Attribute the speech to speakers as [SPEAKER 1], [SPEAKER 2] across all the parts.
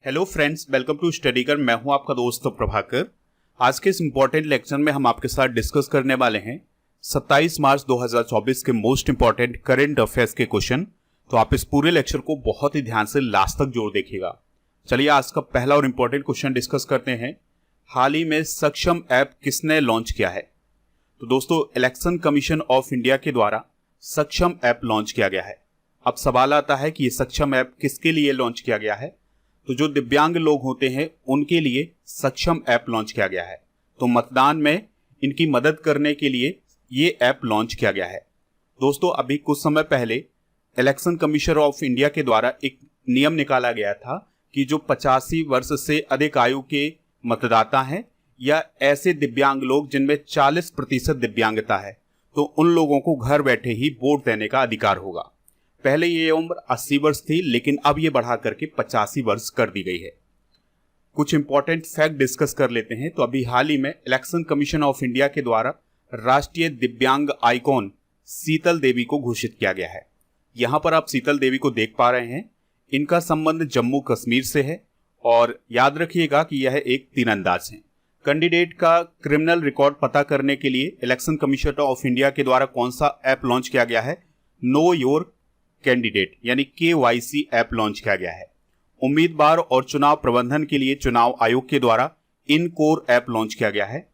[SPEAKER 1] Hello friends, welcome to स्टडीगर। मैं हूं आपका दोस्त प्रभाकर। आज के इस इम्पॉर्टेंट लेक्चर में हम आपके साथ डिस्कस करने वाले हैं 27 मार्च 2024 के मोस्ट इम्पॉर्टेंट करंट अफेयर्स के क्वेश्चन। तो आप इस पूरे लेक्चर को बहुत ही ध्यान से लास्ट तक जोर देखिएगा। चलिए आज का पहला और इम्पॉर्टेंट क्वेश्चन डिस्कस करते हैं। हाल ही में सक्षम ऐप किसने लॉन्च किया है? तो दोस्तों, इलेक्शन कमीशन ऑफ इंडिया के द्वारा सक्षम ऐप लॉन्च किया गया है। अब सवाल आता है कि ये सक्षम ऐप किसके लिए लॉन्च किया गया है? तो जो दिव्यांग लोग होते हैं उनके लिए सक्षम ऐप लॉन्च किया गया है। तो मतदान में इनकी मदद करने के लिए ये ऐप लॉन्च किया गया है। दोस्तों, अभी कुछ समय पहले इलेक्शन कमीशन ऑफ इंडिया के द्वारा एक नियम निकाला गया था कि जो 85 वर्ष से अधिक आयु के मतदाता हैं या ऐसे दिव्यांग लोग जिनमें 40% दिव्यांगता है, तो उन लोगों को घर बैठे ही वोट देने का अधिकार होगा। पहले ये उम्र 80 वर्ष थी, लेकिन अब ये बढ़ा करके 85 वर्ष कर दी गई है। कुछ इंपॉर्टेंट फैक्ट डिस्कस कर लेते हैं। तो अभी हाल ही में इलेक्शन कमीशन ऑफ इंडिया के द्वारा राष्ट्रीय दिव्यांग आइकॉन शीतल देवी को घोषित किया गया है। यहाँ पर आप शीतल देवी को देख पा रहे हैं। इनका संबंध जम्मू कश्मीर से है और याद रखिएगा कि यह एक तीरंदाज है। कैंडिडेट का क्रिमिनल रिकॉर्ड पता करने के लिए इलेक्शन कमीशन ऑफ इंडिया के द्वारा कौन सा ऐप लॉन्च किया गया है? नो योर कैंडिडेट यानी KYC ऐप लॉन्च किया गया है। उम्मीदवार और चुनाव प्रबंधन के लिए चुनाव आयोग के द्वारा इनकोर ऐप लॉन्च किया गया है।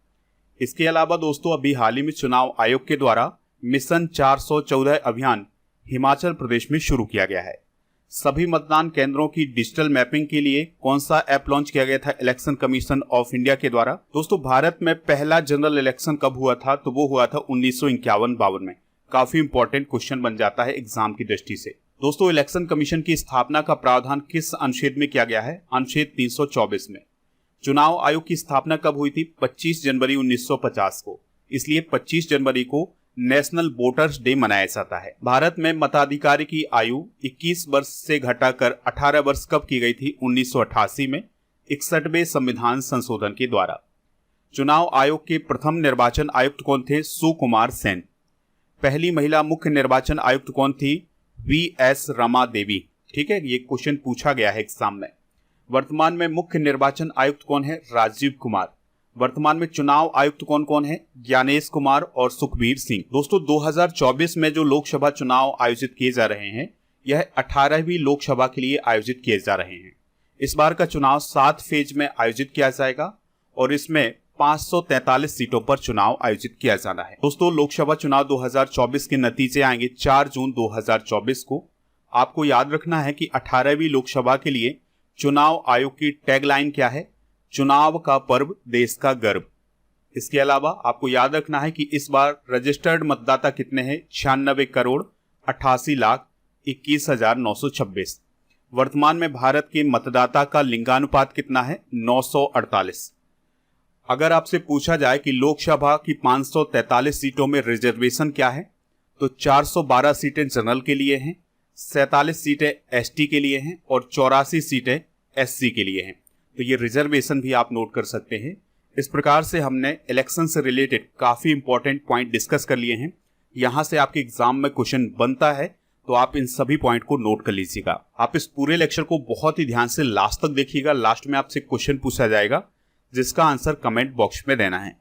[SPEAKER 1] इसके अलावा दोस्तों, अभी हाल ही में चुनाव आयोग के द्वारा मिशन 414 अभियान हिमाचल प्रदेश में शुरू किया गया है। सभी मतदान केंद्रों की डिजिटल मैपिंग के लिए कौन सा ऐप लॉन्च किया गया था इलेक्शन कमीशन ऑफ इंडिया के द्वारा? दोस्तों, भारत में पहला जनरल इलेक्शन कब हुआ था? तो वो हुआ था 1951-52 में। काफी इंपॉर्टेंट क्वेश्चन बन जाता है एग्जाम की दृष्टि से। दोस्तों, इलेक्शन कमीशन की स्थापना का प्रावधान किस अनुच्छेद में किया गया है? अनुच्छेद 324 में। चुनाव आयोग की स्थापना कब हुई थी? 25 जनवरी 1950 को। इसलिए 25 जनवरी को नेशनल वोटर्स डे मनाया जाता है। भारत में मताधिकार की आयु 21 वर्ष से घटाकर 18 वर्ष कब की गई थी? 1988 में 61वें संविधान संशोधन के द्वारा। चुनाव आयोग के प्रथम निर्वाचन आयुक्त कौन थे? सुकुमार सेन। पहली महिला मुख्य निर्वाचन आयुक्त कौन थी? VS रमा देवी। ठीक है, ये क्वेश्चन पूछा गया है एग्जाम में। वर्तमान में मुख्य निर्वाचन आयुक्त कौन है? राजीव कुमार। वर्तमान में चुनाव आयुक्त कौन कौन है? ज्ञानेश कुमार और सुखबीर सिंह। दोस्तों, 2024 में जो लोकसभा चुनाव आयोजित किए जा रहे हैं, यह 18वीं लोकसभा के लिए आयोजित किए जा रहे हैं। इस बार का चुनाव 7 फेज में आयोजित किया जाएगा और इसमें 543 सीटों पर चुनाव आयोजित किया जाना है। दोस्तों, लोकसभा चुनाव 2024 के नतीजे आएंगे 4 जून 2024 को। आपको याद रखना है कि 18वीं लोकसभा के लिए चुनाव आयोग की टैगलाइन क्या है? चुनाव का पर्व, देश का गर्व। इसके अलावा आपको याद रखना है कि इस बार रजिस्टर्ड मतदाता कितने हैं? 96,88,21,926। वर्तमान में भारत के मतदाता का लिंगानुपात कितना है? 948। अगर आपसे पूछा जाए कि लोकसभा की 543 सीटों में रिजर्वेशन क्या है, तो 412 सीटें जनरल के लिए हैं, 47 सीटें ST के लिए हैं और 84 सीटें SC के लिए हैं। तो ये रिजर्वेशन भी आप नोट कर सकते हैं। इस प्रकार से हमने इलेक्शन से रिलेटेड काफी इंपॉर्टेंट पॉइंट डिस्कस कर लिए हैं। यहां से आपके एग्जाम में क्वेश्चन बनता है, तो आप इन सभी पॉइंट को नोट कर लीजिएगा। आप इस पूरे लेक्चर को बहुत ही ध्यान से लास्ट तक देखिएगा। लास्ट में आपसे क्वेश्चन पूछा जाएगा जिसका आंसर कमेंट बॉक्स में देना है।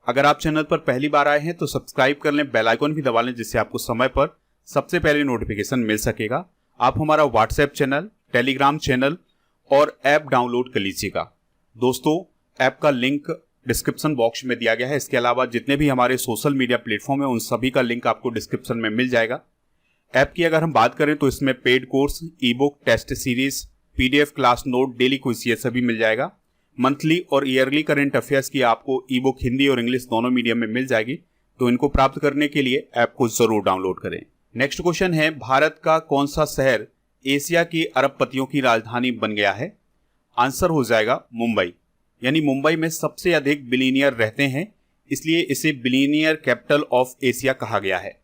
[SPEAKER 1] अगर आप चैनल पर पहली बार आए हैं तो सब्सक्राइब कर लें, बेल आइकन भी दबा लें, जिससे आपको समय पर सबसे पहले नोटिफिकेशन मिल सकेगा। आप हमारा व्हाट्सएप चैनल, टेलीग्राम चैनल और ऐप डाउनलोड कर लीजिएगा। दोस्तों, ऐप का लिंक डिस्क्रिप्शन बॉक्स में दिया गया है। इसके अलावा जितने भी हमारे सोशल मीडिया प्लेटफॉर्म है उन सभी का लिंक आपको डिस्क्रिप्शन में मिल जाएगा। ऐप की अगर हम बात करें तो इसमें paid course, ebook, test series, PDF class note, daily quiz, ये सभी मिल जाएगा। मंथली और ईयरली करंट अफेयर्स की आपको ई-बुक हिंदी और इंग्लिश दोनों मीडियम में मिल जाएगी। तो इनको प्राप्त करने के लिए ऐप को जरूर डाउनलोड करें। नेक्स्ट क्वेश्चन है, भारत का कौन सा शहर एशिया के अरबपतियों की राजधानी बन गया है? आंसर हो जाएगा मुंबई। यानी मुंबई में सबसे अधिक बिलियनियर रहते हैं, इसलिए इसे बिलियनियर कैपिटल ऑफ एशिया कहा गया है।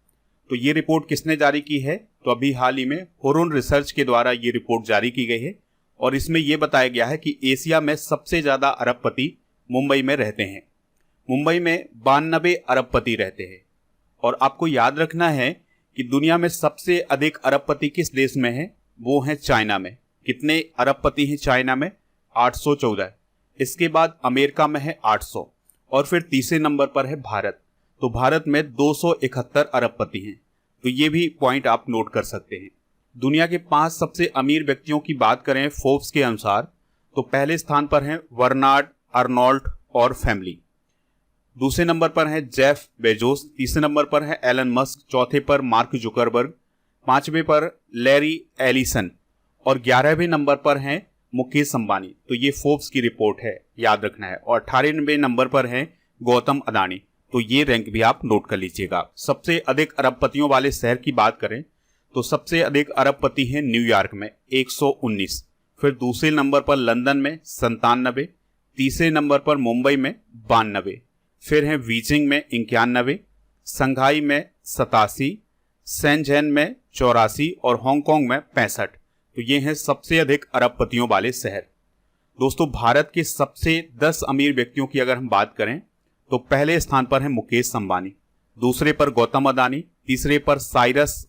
[SPEAKER 1] तो ये रिपोर्ट किसने जारी की है? तो अभी हाल ही में हुरुन रिसर्च के द्वारा ये रिपोर्ट जारी की गई है और इसमें यह बताया गया है कि एशिया में सबसे ज्यादा अरबपति मुंबई में रहते हैं। मुंबई में 92 अरबपति रहते हैं। और आपको याद रखना है कि दुनिया में सबसे अधिक अरबपति किस देश में है? वो है चाइना में। कितने अरबपति हैं चाइना में? 814। इसके बाद अमेरिका में है 800 और फिर तीसरे नंबर पर है भारत। तो भारत में 271 अरबपति हैं। तो ये भी पॉइंट आप नोट कर सकते हैं। दुनिया के 5 सबसे अमीर व्यक्तियों की बात करें फोर्ब्स के अनुसार, तो पहले स्थान पर हैं बर्नार्ड अर्नोल्ट और फैमिली। दूसरे नंबर पर है जेफ बेजोस। तीसरे नंबर पर है एलन मस्क। चौथे पर मार्क जुकरबर्ग। पांचवें पर लैरी एलिसन और 11वें नंबर पर हैं मुकेश अंबानी। तो ये फोर्ब्स की रिपोर्ट है, याद रखना है। और 18वें नंबर पर हैं गौतम अदानी। तो ये रैंक भी आप नोट कर लीजिएगा। सबसे अधिक अरबपतियों वाले शहर की बात करें तो सबसे अधिक अरबपति हैं न्यूयॉर्क में 119। फिर दूसरे नंबर पर लंदन में 97। तीसरे नंबर पर मुंबई में 92। फिर हैं बीजिंग में 91, संघाई में 87, शेंझेन में 84 और हांगकांग में 65। तो ये हैं सबसे अधिक अरबपतियों वाले शहर। दोस्तों, भारत के सबसे 10 अमीर व्यक्तियों की अगर हम बात करें तो पहले स्थान पर है मुकेश अंबानी, दूसरे पर गौतम अदानी, तीसरे पर Cyrus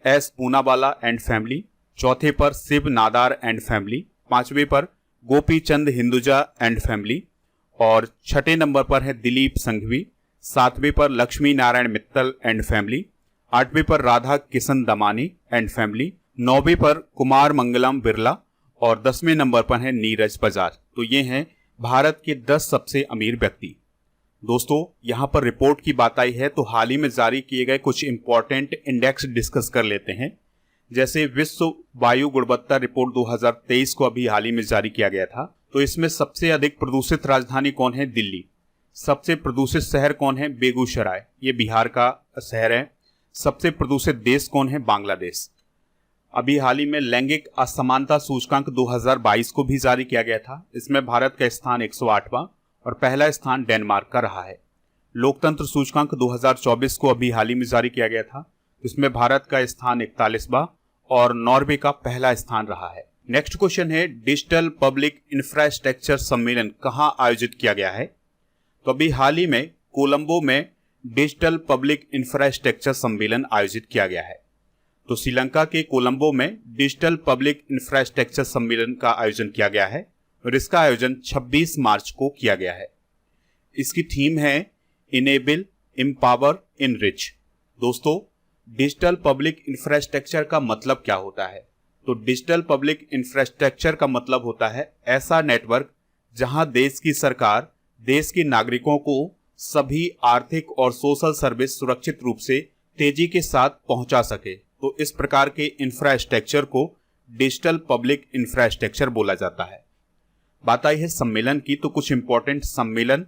[SPEAKER 1] S Poonawalla and family, चौथे पर शिव नादार एंड फैमिली, पांचवें पर गोपी चंद हिंदुजा एंड फैमिली और छठे नंबर पर है दिलीप संघवी, सातवें पर लक्ष्मी नारायण मित्तल एंड फैमिली, आठवें पर राधा किशन दमानी एंड फैमिली, नौवें पर कुमार मंगलम बिरला और 10वें नंबर पर है नीरज बजाज। तो ये हैं भारत के 10 सबसे अमीर व्यक्ति। दोस्तों, यहां पर रिपोर्ट की बात आई है तो हाल ही में जारी किए गए कुछ इंपॉर्टेंट इंडेक्स डिस्कस कर लेते हैं। जैसे विश्व वायु गुणवत्ता रिपोर्ट 2023 को अभी हाल ही में जारी किया गया था। तो इसमें सबसे अधिक प्रदूषित राजधानी कौन है? दिल्ली। सबसे प्रदूषित शहर कौन है? बेगूसराय, ये बिहार का शहर है। सबसे प्रदूषित देश कौन है? बांग्लादेश। अभी हाल ही में लैंगिक असमानता सूचकांक 2022 को भी जारी किया गया था। इसमें भारत का स्थान 108वां और पहला स्थान डेनमार्क का रहा है। लोकतंत्र सूचकांक 2024 को अभी हाल ही में जारी किया गया था। इसमें भारत का स्थान 41वां और नॉर्वे का पहला स्थान रहा है। नेक्स्ट क्वेश्चन है, डिजिटल पब्लिक इंफ्रास्ट्रक्चर सम्मेलन कहां आयोजित किया गया है? तो अभी हाल ही में कोलंबो में डिजिटल पब्लिक इंफ्रास्ट्रक्चर सम्मेलन आयोजित किया गया है। तो श्रीलंका के कोलंबो में डिजिटल पब्लिक इंफ्रास्ट्रक्चर सम्मेलन का आयोजन किया गया है और इसका आयोजन 26 मार्च को किया गया है। इसकी थीम है इनेबल, एम्पावर, इनरिच। दोस्तों, डिजिटल पब्लिक इंफ्रास्ट्रक्चर का मतलब क्या होता है? तो डिजिटल पब्लिक इंफ्रास्ट्रक्चर का मतलब होता है ऐसा नेटवर्क जहां देश की सरकार देश के नागरिकों को सभी आर्थिक और सोशल सर्विस सुरक्षित रूप से तेजी के साथ पहुंचा सके। तो इस प्रकार के इंफ्रास्ट्रक्चर को डिजिटल पब्लिक इंफ्रास्ट्रक्चर बोला जाता है। बात आई है सम्मेलन की, तो कुछ इंपॉर्टेंट सम्मेलन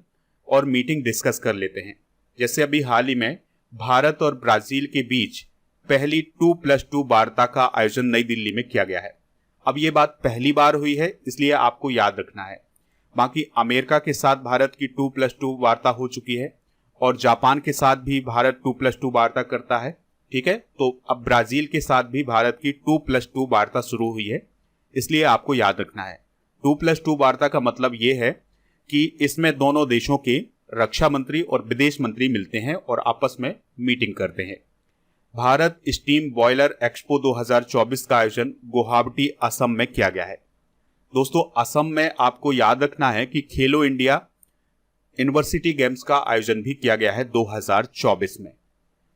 [SPEAKER 1] और मीटिंग डिस्कस कर लेते हैं। जैसे अभी हाल ही में भारत और ब्राजील के बीच पहली 2+2 वार्ता का आयोजन नई दिल्ली में किया गया है। अब ये बात पहली बार हुई है, इसलिए आपको याद रखना है। बाकी अमेरिका के साथ भारत की 2+2 वार्ता हो चुकी है और जापान के साथ भी भारत 2+2 वार्ता करता है। ठीक है, तो अब ब्राजील के साथ भी भारत की 2+2 वार्ता शुरू हुई है, इसलिए आपको याद रखना है। 2+2 वार्ता का मतलब ये है कि इसमें दोनों देशों के रक्षा मंत्री और विदेश मंत्री मिलते हैं और आपस में मीटिंग करते हैं। भारत स्टीम बॉयलर एक्सपो 2024 का आयोजन गुवाहाटी, असम में किया गया है। दोस्तों, असम में आपको याद रखना है कि खेलो इंडिया यूनिवर्सिटी गेम्स का आयोजन भी किया गया है 2024 में।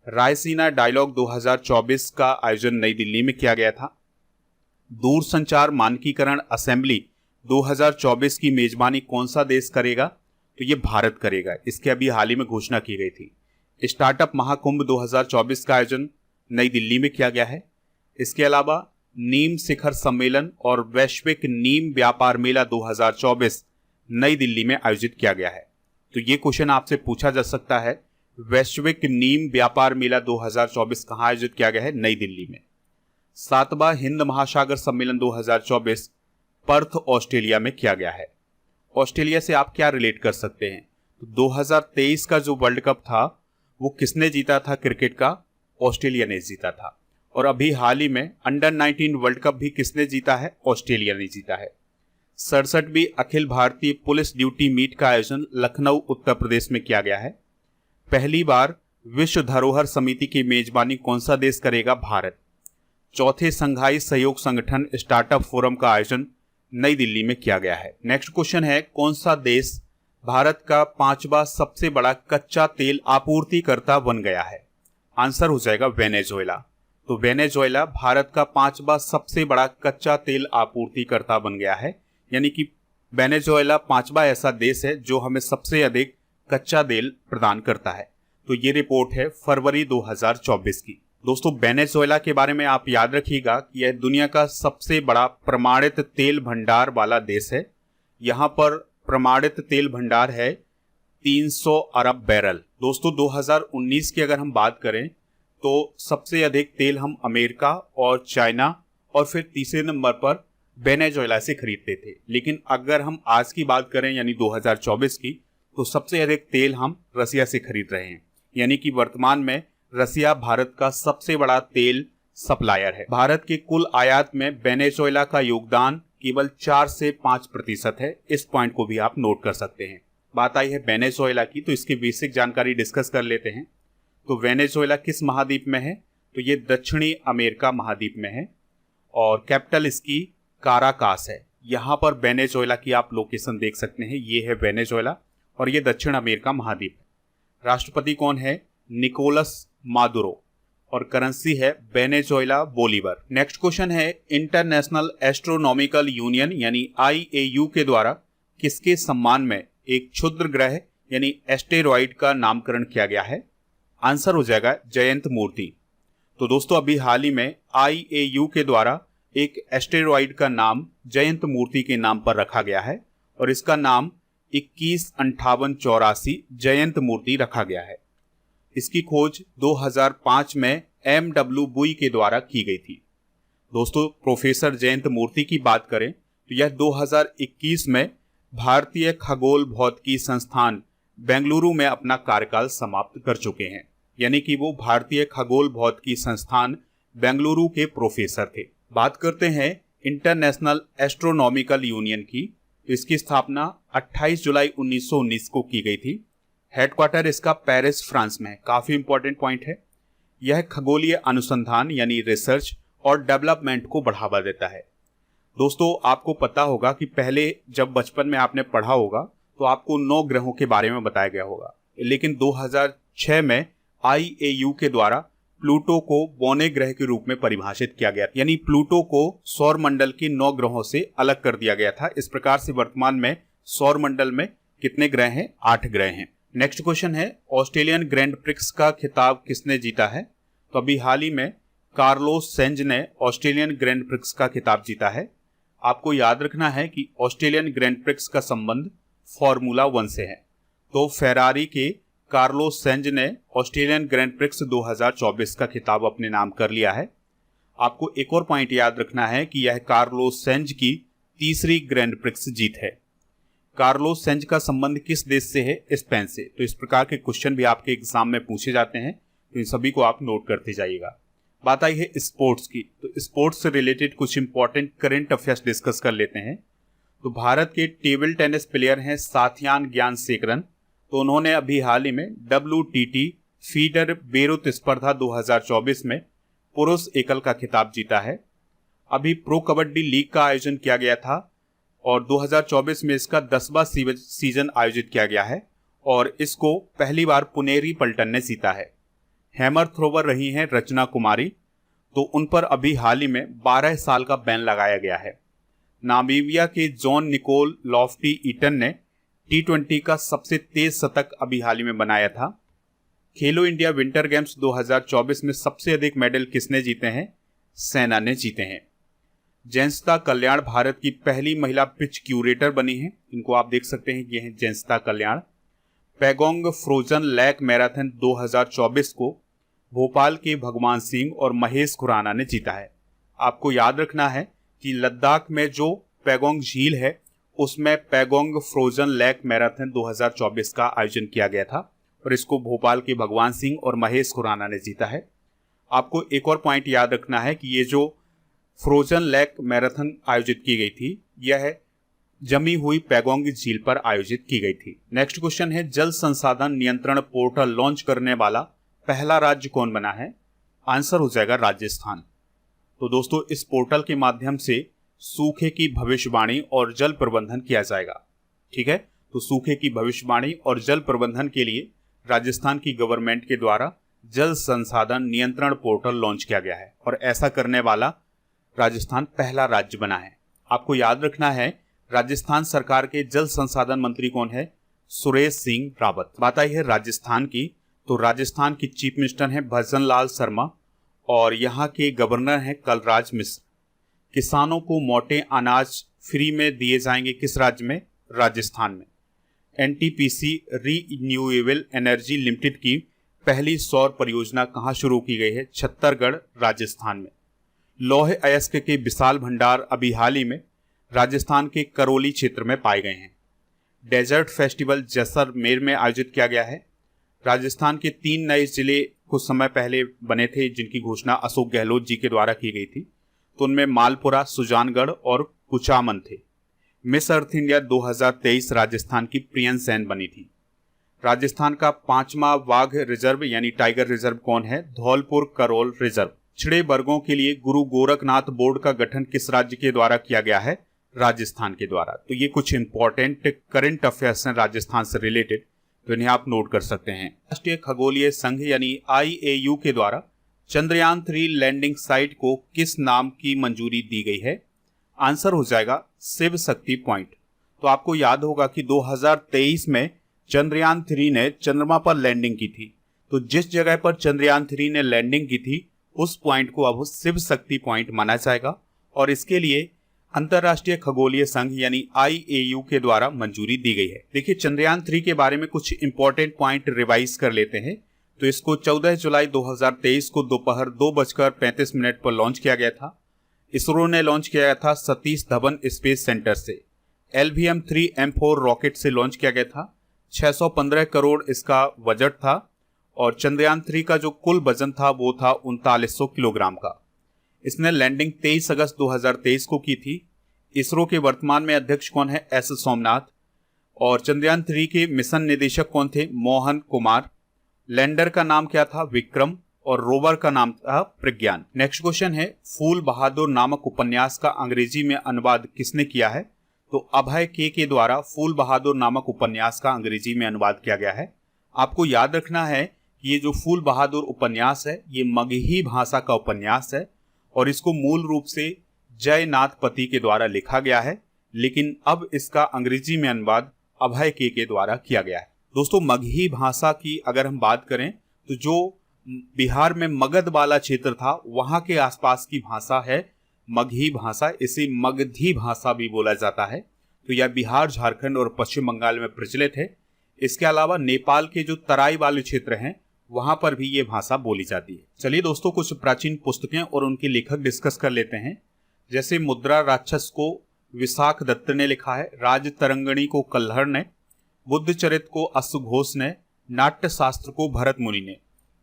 [SPEAKER 1] रायसीना डायलॉग 2024 का आयोजन नई दिल्ली में किया गया था। दूरसंचार मानकीकरण असेंबली 2024 की मेजबानी कौन सा देश करेगा? तो ये भारत करेगा। इसके अभी हाल ही में घोषणा की गई थी। स्टार्टअप महाकुंभ 2024 का आयोजन नई दिल्ली में किया गया है। इसके अलावा नीम शिखर सम्मेलन और वैश्विक नीम व्यापार मेला 2024 नई दिल्ली में आयोजित किया गया है। तो ये क्वेश्चन आपसे पूछा जा सकता है, वैश्विक नीम व्यापार मेला 2024 कहां आयोजित किया गया है? नई दिल्ली में। 7वां हिंद महासागर सम्मेलन 2024 पर्थ, ऑस्ट्रेलिया में किया गया है। ऑस्ट्रेलिया से आप क्या रिलेट कर सकते हैं? तो 2023 का जो वर्ल्ड कप था वो किसने जीता था? क्रिकेट का ऑस्ट्रेलिया ने जीता था। और अभी हाल ही में अंडर 19 वर्ल्ड कप भी किसने जीता है? ऑस्ट्रेलिया ने जीता है। 67वीं Akhil Bharatiya police duty meet का आयोजन लखनऊ, उत्तर प्रदेश में किया गया है। पहली बार विश्व धरोहर समिति की मेजबानी कौन सा देश करेगा? भारत। चौथे संघाई सहयोग संगठन स्टार्टअप फोरम का आयोजन नई दिल्ली में किया गया है। नेक्स्ट क्वेश्चन है, कौन सा देश भारत का 5वां सबसे बड़ा कच्चा तेल आपूर्तिकर्ता बन गया है? आंसर हो जाएगा वेनेजुएला। तो वेनेजुएला भारत का 5वां सबसे बड़ा कच्चा तेल आपूर्तिकर्ता बन गया है, यानी कि वेनेजुएला 5वां ऐसा देश है जो हमें सबसे अधिक कच्चा तेल प्रदान करता है। तो ये रिपोर्ट है फरवरी 2024 की। दोस्तों, वेनेजुएला के बारे में आप याद रखिएगा कि यह दुनिया का सबसे बड़ा प्रमाणित तेल भंडार वाला देश है। यहाँ पर प्रमाणित तेल भंडार है 300 अरब बैरल। दोस्तों, 2019 की अगर हम बात करें तो सबसे अधिक तेल हम अमेरिका और चाइना और फिर तीसरे नंबर पर वेनेजुएला से खरीदते थे। लेकिन अगर हम आज की बात करें यानी 2024 की, तो सबसे अधिक तेल हम रसिया से खरीद रहे हैं, यानी कि वर्तमान में रसिया भारत का सबसे बड़ा तेल सप्लायर है। भारत के कुल आयात में वेनेजुएला का योगदान केवल 4 से 5% है। इस पॉइंट को भी आप नोट कर सकते हैं। बात आई है वेनेजुएला की, तो इसकी बेसिक जानकारी डिस्कस कर लेते हैं। तो वेनेजुएला किस महाद्वीप में है? तो ये दक्षिणी अमेरिका महाद्वीप में है और कैपिटल इसकी काराकास है। यहाँ पर वेनेजुएला की आप लोकेशन देख सकते हैं, ये है वेनेजुएला और ये दक्षिण अमेरिका महाद्वीप है। राष्ट्रपति कौन है? निकोलस मादुरो और करेंसी है वेनेजुएला बोलीवर। नेक्स्ट क्वेश्चन है, इंटरनेशनल एस्ट्रोनॉमिकल यूनियन यानी IAU के द्वारा किसके सम्मान में एक क्षुद्र ग्रह यानी एस्टेरॉइड का नामकरण किया गया है? आंसर हो जाएगा जयंत मूर्ति। तो दोस्तों, अभी हाल ही में IAU के द्वारा एक एस्टेरॉइड का नाम जयंत मूर्ति के नाम पर रखा गया है और इसका नाम 215884 जयंत मूर्ति रखा गया है। इसकी खोज 2005 में MW बुई के द्वारा की गई थी। दोस्तों, प्रोफेसर जयंत मूर्ति की बात करें तो यह 2021 में भारतीय खगोल भौतिकी संस्थान बेंगलुरु में अपना कार्यकाल समाप्त कर चुके हैं, यानी कि वो भारतीय खगोल भौतिकी संस्थान बेंगलुरु के प्रोफेसर थे। बात करते हैं इंटरनेशनल एस्ट्रोनॉमिकल यूनियन की। इसकी स्थापना 28 जुलाई 1919 को की गई थी। हेडक्वार्टर इसका पेरिस, फ्रांस में है। काफी इंपॉर्टेंट पॉइंट है। यह खगोलीय अनुसंधान यानी रिसर्च और डेवलपमेंट को बढ़ावा देता है। दोस्तों, आपको पता होगा कि पहले जब बचपन में आपने पढ़ा होगा तो आपको 9 ग्रहों के बारे में बताया गया होगा, लेकिन 2006 में IAU के द्वारा प्लूटो को बौने ग्रह के रूप में परिभाषित किया गया, यानी प्लूटो को सौर मंडल के 9 ग्रहों से अलग कर दिया गया था। इस प्रकार से वर्तमान में सौर मंडल में कितने ग्रह हैं? 8 ग्रह हैं। नेक्स्ट क्वेश्चन है, ऑस्ट्रेलियन ग्रैंड प्रिक्स का खिताब किसने जीता है? तो अभी हाल ही में कार्लोस सेंज ने ऑस्ट्रेलियन ग्रैंड प्रिक्स का खिताब जीता है। आपको याद रखना है कि ऑस्ट्रेलियन ग्रैंड प्रिक्स का संबंध फॉर्मूला 1 से है। तो फेरारी के कार्लोस सेंज ने ऑस्ट्रेलियन ग्रैंड प्रिक्स 2024 का खिताब अपने नाम कर लिया है। आपको एक और पॉइंट याद रखना है कि यह कार्लोस सेंज की तीसरी ग्रैंड प्रिक्स जीत है। कार्लोस सेंज का संबंध किस देश से है? स्पेन से। तो इस प्रकार के क्वेश्चन भी आपके एग्जाम में पूछे जाते हैं, तो इन सभी को आप नोट करते जाइएगा। बात आई है स्पोर्ट्स की, तो स्पोर्ट्स से रिलेटेड कुछ इंपॉर्टेंट करंट अफेयर्स डिस्कस कर लेते हैं। तो भारत के टेबल टेनिस प्लेयर हैं साथियान ज्ञानशेखरन। तो उन्होंने अभी हाल ही में WTT फीडर बेरुत स्पर्धा 2024 में पुरुष एकल का खिताब जीता है। अभी प्रो कबड्डी लीग का आयोजन किया गया था और 2024 में इसका 10वां सीजन आयोजित किया गया है और इसको पहली बार पुनेरी पल्टन ने जीता है। हैमर थ्रोवर रही हैं रचना कुमारी, तो उन पर अभी हाल ही में 12 साल का बैन लगाया गया है। नामीबिया के जॉन निकोल लॉफ्टी ईटन ने T20 का सबसे तेज शतक अभी हाल ही में बनाया था। खेलो इंडिया विंटर गेम्स 2024 में सबसे अधिक मेडल किसने जीते हैं? सेना ने जीते हैं। जयंता कल्याण भारत की पहली महिला पिच क्यूरेटर बनी है। इनको आप देख सकते हैं, ये हैं जयंता कल्याण। पैगोंग फ्रोजन लेक मैराथन 2024 को भोपाल के भगवान सिंह और महेश खुराना ने जीता है। आपको याद रखना है कि लद्दाख में जो पैगोंग झील है उसमें पैगोंग फ्रोजन लेक मैराथन 2024 का आयोजन किया गया था और इसको भोपाल के भगवान सिंह और महेश खुराना ने जीता है। आपको एक और पॉइंट याद रखना है कि ये जो फ्रोजन लेक मैराथन आयोजित की गई थी यह जमी हुई पैगोंग झील पर आयोजित की गई थी। नेक्स्ट क्वेश्चन है, जल संसाधन नियंत्रण पोर्टल लॉन्च करने वाला पहला राज्य कौन बना है? आंसर हो जाएगा राजस्थान। तो दोस्तों, इस पोर्टल के माध्यम से सूखे की भविष्यवाणी और जल प्रबंधन किया जाएगा। ठीक है, तो सूखे की भविष्यवाणी और जल प्रबंधन के लिए राजस्थान की गवर्नमेंट के द्वारा जल संसाधन नियंत्रण पोर्टल लॉन्च किया गया है और ऐसा करने वाला राजस्थान पहला राज्य बना है। आपको याद रखना है, राजस्थान सरकार के जल संसाधन मंत्री कौन है? सुरेश सिंह रावत। बात आई है राजस्थान की, तो राजस्थान की चीफ मिनिस्टर हैं भजन लाल शर्मा और यहाँ के गवर्नर हैं कलराज मिश्र। किसानों को मोटे अनाज फ्री में दिए जाएंगे किस राज्य में? राजस्थान में। एनटीपीसी रीन्यूएबल एनर्जी लिमिटेड की पहली सौर परियोजना कहाँ शुरू की गई है? छत्तीसगढ़, राजस्थान में। लौह अयस्क के विशाल भंडार अभी हाल ही में राजस्थान के करौली क्षेत्र में पाए गए हैं। डेजर्ट फेस्टिवल जैसलमेर में आयोजित किया गया है। राजस्थान के 3 नए जिले कुछ समय पहले बने थे जिनकी घोषणा अशोक गहलोत जी के द्वारा की गई थी, तो उनमें मालपुरा, सुजानगढ़ और कुचामन थे। मिस अर्थ इंडिया 2023 राजस्थान की प्रियन सेन बनी थी। राजस्थान का 5वां वाघ रिजर्व यानी टाइगर रिजर्व कौन है? धौलपुर करौल रिजर्व। पिछड़े वर्गों के लिए गुरु गोरखनाथ बोर्ड का गठन किस राज्य के द्वारा किया गया है? राजस्थान के द्वारा। तो ये कुछ इंपॉर्टेंट करंट अफेयर्स हैं राजस्थान से रिलेटेड, तो इन्हें आप नोट कर सकते हैं। राष्ट्रीय खगोलीय संघ यानी IAU के द्वारा चंद्रयान 3 लैंडिंग साइट को किस नाम की मंजूरी दी गई है? आंसर हो जाएगा शिव शक्ति पॉइंट। तो आपको याद होगा कि 2023 में चंद्रयान 3 ने चंद्रमा पर लैंडिंग की थी, तो जिस जगह पर चंद्रयान 3 ने लैंडिंग की थी उस पॉइंट को अब शिव शक्ति पॉइंट माना जाएगा और इसके लिए अंतर्राष्ट्रीय खगोलीय संघ यानी IAU के द्वारा मंजूरी दी गई है। देखिए, चंद्रयान 3 के बारे में कुछ इंपॉर्टेंट पॉइंट रिवाइज कर लेते हैं। तो इसको 14 जुलाई 2023 को दोपहर 2:35 पर लॉन्च किया गया था। इसरो ने लॉन्च किया गया था सतीश धवन स्पेस सेंटर से। LVM-3M4 रॉकेट से लॉन्च किया गया था। 615 करोड़ इसका बजट था और चंद्रयान 3 का जो कुल वजन था वो था 3900 किलोग्राम का। इसने लैंडिंग 23 अगस्त 2023 को की थी। इसरो के वर्तमान में अध्यक्ष कौन है? S सोमनाथ। और चंद्रयान 3 के मिशन निदेशक कौन थे? मोहन कुमार। लैंडर का नाम क्या था? विक्रम। और रोवर का नाम था प्रज्ञान। नेक्स्ट क्वेश्चन है, फूल बहादुर नामक उपन्यास का अंग्रेजी में अनुवाद किसने किया है? तो अभय के द्वारा फूल बहादुर नामक उपन्यास का अंग्रेजी में अनुवाद किया गया है। आपको याद रखना है कि ये जो फूल बहादुर उपन्यास है ये मगही भाषा का उपन्यास है और इसको मूल रूप से जयनाथ पति के द्वारा लिखा गया है, लेकिन अब इसका अंग्रेजी में अनुवाद अभय के द्वारा किया गया है। दोस्तों, मगही भाषा की अगर हम बात करें तो जो बिहार में मगध वाला क्षेत्र था वहां के आसपास की भाषा है मगही भाषा। इसे मगधी भाषा भी बोला जाता है। तो यह बिहार, झारखंड और पश्चिम बंगाल में प्रचलित है। इसके अलावा नेपाल के जो तराई वाले क्षेत्र हैं वहां पर भी ये भाषा बोली जाती है। चलिए दोस्तों, कुछ प्राचीन पुस्तकें और उनके लेखक डिस्कस कर लेते हैं। जैसे मुद्रा राक्षस को विशाख दत्त ने लिखा है, राज तरंगणी को कल्हड़ ने, बुद्ध चरित को अश्वघोष ने, नाट्य शास्त्र को भरत मुनि ने।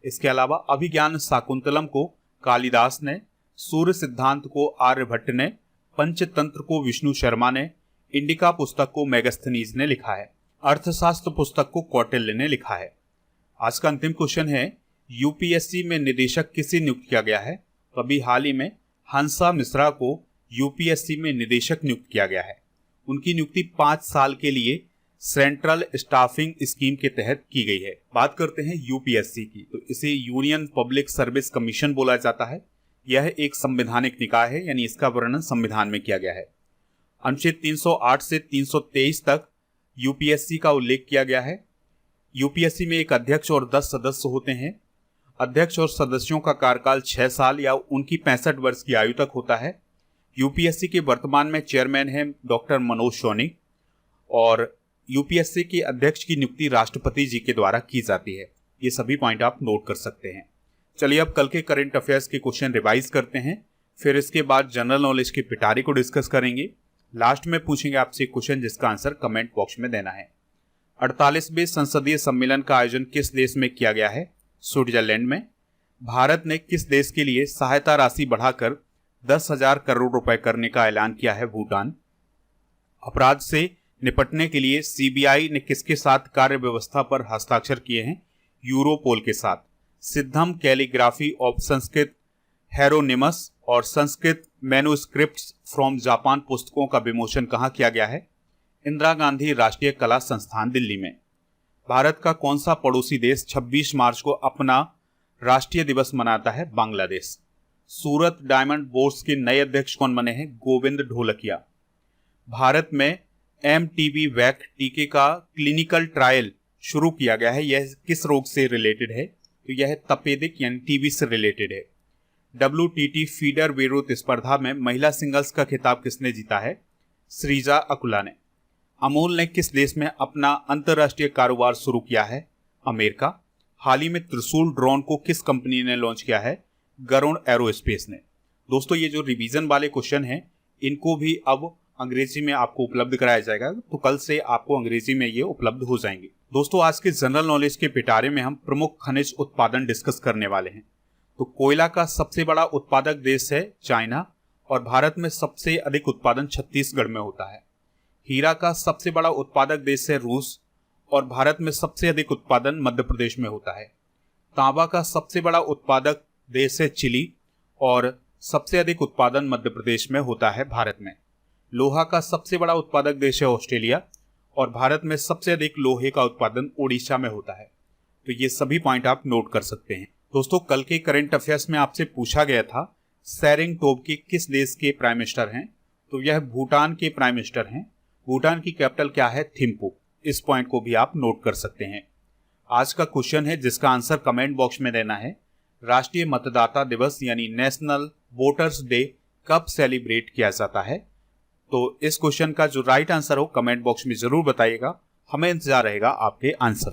[SPEAKER 1] इसके अलावा अभिज्ञान शाकुंतलम को कालिदास ने, सूर्य सिद्धांत को आर्यभट्ट ने, पंचतंत्र को विष्णु शर्मा ने, इंडिका पुस्तक को मेगस्थनीज ने लिखा है, अर्थशास्त्र पुस्तक को कौटिल्य ने लिखा है। आज का अंतिम क्वेश्चन है, यूपीएससी में निदेशक किसे नियुक्त किया गया है? तो अभी हाल ही में हंसा मिश्रा को यूपीएससी में निदेशक नियुक्त किया गया है। उनकी नियुक्ति 5 साल के लिए सेंट्रल स्टाफिंग स्कीम के तहत की गई है। बात करते हैं यूपीएससी की, तो इसे यूनियन पब्लिक सर्विस कमीशन बोला जाता है। यह एक संवैधानिक निकाय है, यानी इसका वर्णन संविधान में किया गया है। अनुच्छेद 308 से 323 तक यूपीएससी का उल्लेख किया गया है। यूपीएससी में एक अध्यक्ष और 10 सदस्य होते हैं। अध्यक्ष और सदस्यों का कार्यकाल 6 साल या उनकी 65 वर्ष की आयु तक होता है। यूपीएससी के वर्तमान में चेयरमैन हैं डॉक्टर मनोज सोनी और यूपीएससी के अध्यक्ष की नियुक्ति राष्ट्रपति जी के द्वारा की जाती है। ये सभी पॉइंट आप नोट कर सकते हैं। चलिए अब कल के करंट अफेयर्स के क्वेश्चन रिवाइज करते हैं, फिर इसके बाद जनरल नॉलेज की पिटारी को डिस्कस करेंगे। लास्ट में पूछेंगे आपसे क्वेश्चन जिसका आंसर कमेंट बॉक्स में देना है। 48वें संसदीय सम्मेलन का आयोजन किस देश में किया गया है? स्विट्जरलैंड में। भारत ने किस देश के लिए सहायता राशि बढ़ाकर 10,000 करोड़ रुपए करने का ऐलान किया है? भूटान। अपराध से निपटने के लिए सीबीआई ने किसके साथ कार्य व्यवस्था पर हस्ताक्षर किए हैं? यूरोपोल के साथ। सिद्धम कैलीग्राफी ऑफ संस्कृत हेरोनिमस और संस्कृत मैन्युस्क्रिप्ट्स फ्रॉम जापान पुस्तकों का विमोचन कहाँ किया गया है? इंदिरा गांधी राष्ट्रीय कला संस्थान, दिल्ली में। भारत का कौन सा पड़ोसी देश 26 मार्च को अपना राष्ट्रीय दिवस मनाता है? बांग्लादेश। सूरत डायमंड बोर्ड्स के नए अध्यक्ष कौन बने हैं? गोविंद ढोलकिया। भारत में एमटीबी वैक टीके का क्लिनिकल ट्रायल शुरू किया गया है, यह किस रोग से रिलेटेड है? तो यह तपेदिक यानी टीबी से रिलेटेड है। WTT फीडर विरुद्ध स्पर्धा में महिला सिंगल्स का खिताब किसने जीता है? श्रीजा अकुला ने। अमूल ने किस देश में अपना अंतर्राष्ट्रीय कारोबार शुरू किया है? अमेरिका। हाल ही में त्रिशूल ड्रोन को किस कंपनी ने लॉन्च किया है? गरुड़ एरोस्पेस ने। दोस्तों, ये जो रिवीजन वाले क्वेश्चन हैं इनको भी अब अंग्रेजी में आपको उपलब्ध कराया जाएगा, तो कल से आपको अंग्रेजी में ये उपलब्ध हो जाएंगे। दोस्तों, आज के जनरल नॉलेज के पिटारे में हम प्रमुख खनिज उत्पादन डिस्कस करने वाले हैं। तो कोयला का सबसे बड़ा उत्पादक देश है चाइना और भारत में सबसे अधिक उत्पादन छत्तीसगढ़ में होता है। हीरा का सबसे बड़ा उत्पादक देश है रूस और भारत में सबसे अधिक उत्पादन मध्य प्रदेश में होता है। तांबा का सबसे बड़ा उत्पादक देश है चिली और सबसे अधिक उत्पादन मध्य प्रदेश में होता है भारत में। लोहा का सबसे बड़ा उत्पादक देश है ऑस्ट्रेलिया और भारत में सबसे अधिक लोहे का उत्पादन ओडिशा में होता है। तो ये सभी पॉइंट आप नोट कर सकते हैं। दोस्तों, कल के करंट अफेयर्स में आपसे पूछा गया था सेरिंग टोब्गे किस देश के प्राइम मिनिस्टर हैं? तो यह भूटान के प्राइम मिनिस्टर हैं। भूटान की कैपिटल क्या है? थिम्पू। इस पॉइंट को भी आप नोट कर सकते हैं। आज का क्वेश्चन है जिसका आंसर कमेंट बॉक्स में देना है। राष्ट्रीय मतदाता दिवस यानी नेशनल वोटर्स डे कब सेलिब्रेट किया जाता है? तो इस क्वेश्चन का जो राइट आंसर हो कमेंट बॉक्स में जरूर बताइएगा। हमें इंतजार रहेगा आपके आंसर।